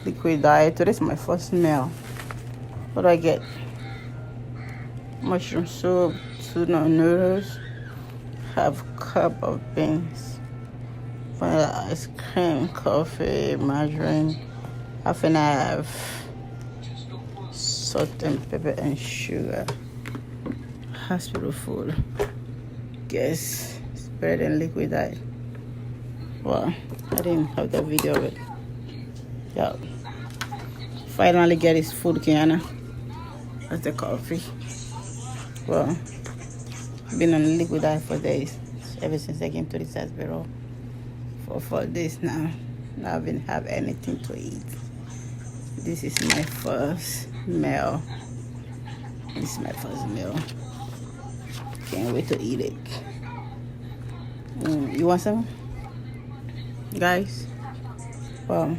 liquid diet. Today's my first meal. What do I get? Mushroom soup, tuna noodles, half cup of beans, vanilla ice cream, coffee, margarine, half and half, salt and pepper and sugar. Hospital food. Guess it's better than liquid diet. Well, I didn't have that video of it. Yeah. Finally get his food, Kiana. That's the coffee. Well, been on liquid diet for days. Ever since I came to this hospital. For 4 days now. I haven't had anything to eat. This is my first meal. This is my first meal. Can't wait to eat it. You want some? Guys? Well,